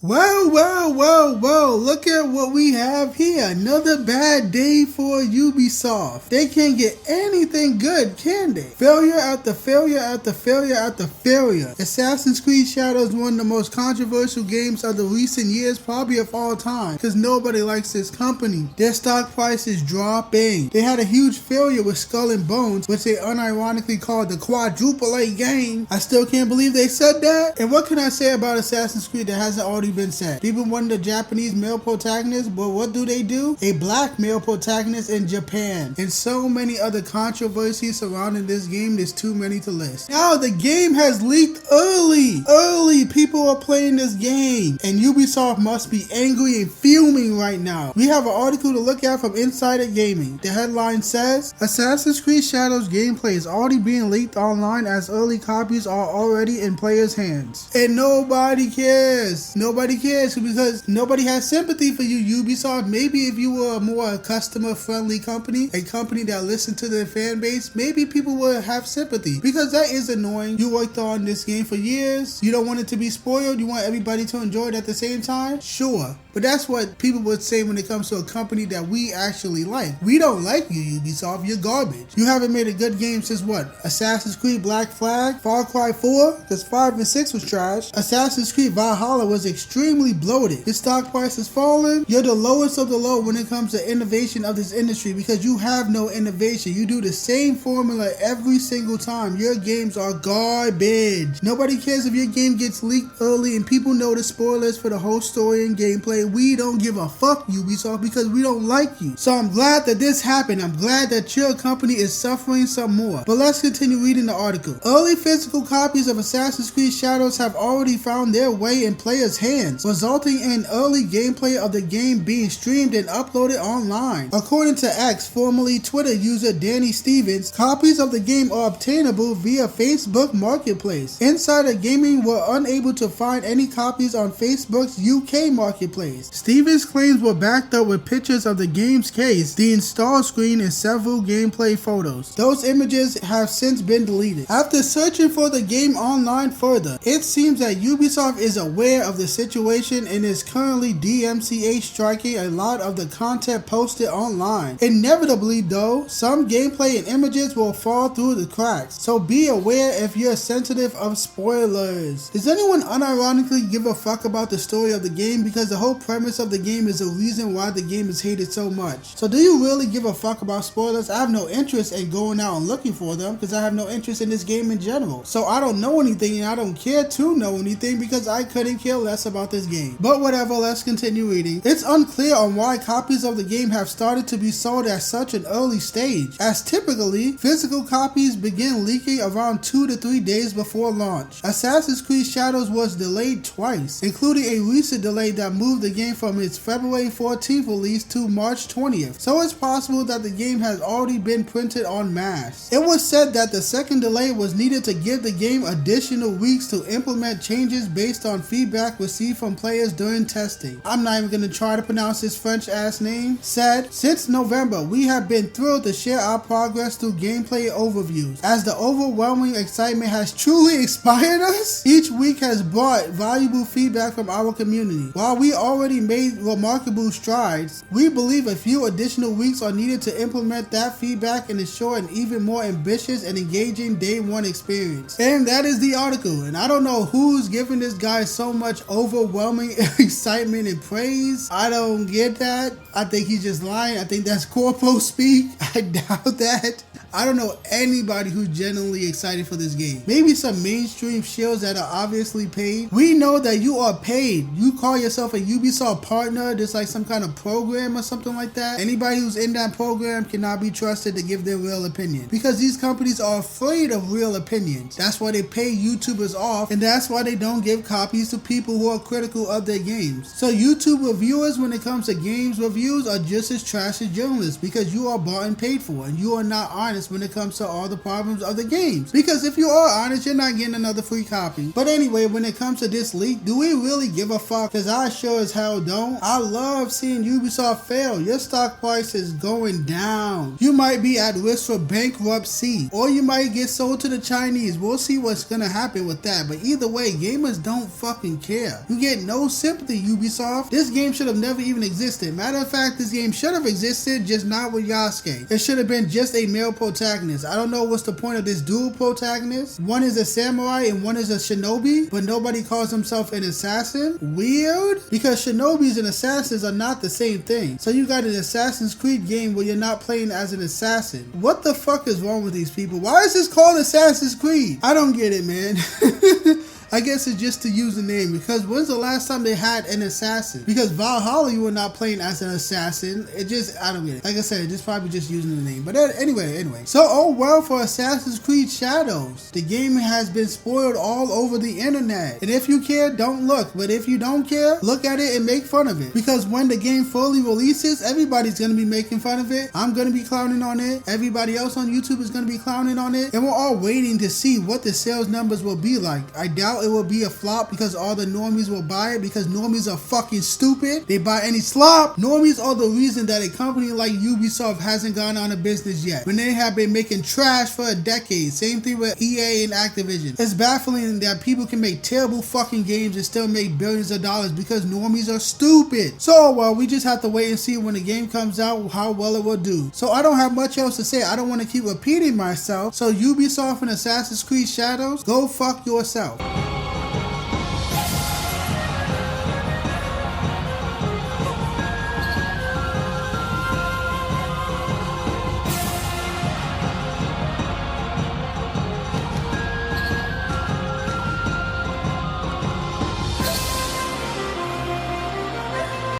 Well, look at what we have here. Another bad day for Ubisoft. They can't get anything good, can they? Failure after failure after failure after failure. Assassin's Creed Shadows is one of the most controversial games of the recent years, probably of all time, because nobody likes this company. Their stock price is dropping. They had a huge failure with Skull and Bones, which they unironically called the quadruple A game. I still can't believe they said that. And what can I say about Assassin's Creed that hasn't already been said? People wanted a Japanese male protagonist, but what do? A black male protagonist in Japan. And so many other controversies surrounding this game, there's too many to list. Now the game has leaked early. People are playing this game, and Ubisoft must be angry and fuming right now. We have an article to look at from Insider Gaming. The headline says, Assassin's Creed Shadows gameplay is already being leaked online as early copies are already in players' hands. And nobody cares. Nobody cares because nobody has sympathy for you, Ubisoft. Maybe if you were a more customer-friendly company, a company that listened to their fan base, maybe people would have sympathy, because that is annoying. You worked on this game for years. You don't want it to be spoiled. You want everybody to enjoy it at the same time. Sure. But that's what people would say when it comes to a company that we actually like. We don't like you, Ubisoft. You're garbage. You haven't made a good game since what? Assassin's Creed Black Flag? Far Cry 4? Because 5 and 6 was trash. Assassin's Creed Valhalla was extremely bloated. Your stock price is falling. You're the lowest of the low when it comes to innovation of this industry, because you have no innovation. You do the same formula every single time. Your games are garbage. Nobody cares if your game gets leaked early and people know the spoilers for the whole story and gameplay. We don't give a fuck, Ubisoft, because we don't like you. So I'm glad that this happened. I'm glad that your company is suffering some more. But let's continue reading the article. Early physical copies of Assassin's Creed Shadows have already found their way in players' hands, resulting in early gameplay of the game being streamed and uploaded online. According to X, formerly Twitter user Danny Stevens, copies of the game are obtainable via Facebook Marketplace. Insider Gaming were unable to find any copies on Facebook's UK Marketplace. Stevens' claims were backed up with pictures of the game's case, the install screen, and several gameplay photos. Those images have since been deleted. After searching for the game online further, it seems that Ubisoft is aware of the situation and is currently DMCA striking a lot of the content posted online. Inevitably though, some gameplay and images will fall through the cracks, so be aware if you're sensitive of spoilers. Does anyone unironically give a fuck about the story of the game? Because the whole premise of the game is the reason why the game is hated so much. So do you really give a fuck about spoilers? I have no interest in going out and looking for them, because I have no interest in this game in general. So I don't know anything, and I don't care to know anything, because I couldn't care less about this game. But whatever, let's continue reading. It's unclear on why copies of the game have started to be sold at such an early stage, as typically, physical copies begin leaking around 2 to 3 days before launch. Assassin's Creed Shadows was delayed twice, including a recent delay that moved the game from its February 14th release to March 20th, so it's possible that the game has already been printed en masse. It was said that the second delay was needed to give the game additional weeks to implement changes based on feedback received from players during testing. I'm not even going to try to pronounce this French ass name. Said, since November, we have been thrilled to share our progress through gameplay overviews, as the overwhelming excitement has truly inspired us. Each week has brought valuable feedback from our community. While we already made remarkable strides, we believe a few additional weeks are needed to implement that feedback and ensure an even more ambitious and engaging day one experience. And that is the article, and I don't know who's giving this guy so much overwhelming excitement and praise. I don't get that. I think he's just lying. I think that's corpo speak. I doubt that. I don't know anybody who's genuinely excited for this game. Maybe some mainstream shields that are obviously paid. We know that you are paid. You call yourself a Ubisoft partner. There's like some kind of program or something like that. Anybody who's in that program cannot be trusted to give their real opinion, because these companies are afraid of real opinions. That's why they pay YouTubers off, and that's why they don't give copies to people who are critical of their games. So YouTube reviewers, when it comes to games reviews, are just as trash as journalists, because you are bought and paid for, and you are not honest honest when it comes to all the problems of the games. Because if you are honest, you're not getting another free copy. But anyway, when it comes to this leak, do we really give a fuck? Because I sure as hell don't. I love seeing Ubisoft fail. Your stock price is going down. You might be at risk for bankruptcy, or you might get sold to the Chinese. We'll see what's gonna happen with that. But either way, gamers don't fucking care. You get no sympathy, Ubisoft. This game should have never even existed. Matter of fact, this game should have existed, just not with Yasuke. It should have been just a male protagonist. I don't know what's the point of this dual protagonist. One is a samurai and one is a shinobi, but nobody calls himself an assassin. Weird, because shinobis and assassins are not the same thing. So you got an Assassin's Creed game where you're not playing as an assassin. What the fuck is wrong with these people? Why is this called Assassin's Creed? I don't get it, man. I guess it's just to use the name, because when's the last time they had an assassin? Because Valhalla, you were not playing as an assassin. It just, I don't get it. Like I said, it's probably just using the name. But anyway. So, oh well for Assassin's Creed Shadows. The game has been spoiled all over the internet. And if you care, don't look. But if you don't care, look at it and make fun of it. Because when the game fully releases, everybody's going to be making fun of it. I'm going to be clowning on it. Everybody else on YouTube is going to be clowning on it. And we're all waiting to see what the sales numbers will be like. I doubt it will be a flop because all the normies will buy it, because normies are fucking stupid. They buy any slop. Normies are the reason that a company like Ubisoft hasn't gone out of business yet, when they have been making trash for a decade. Same thing with EA and Activision. It's baffling that people can make terrible fucking games and still make billions of dollars because normies are stupid. So well, we just have to wait and see when the game comes out how well it will do. So I don't have much else to say. I don't want to keep repeating myself. So Ubisoft and Assassin's Creed Shadows, go fuck yourself.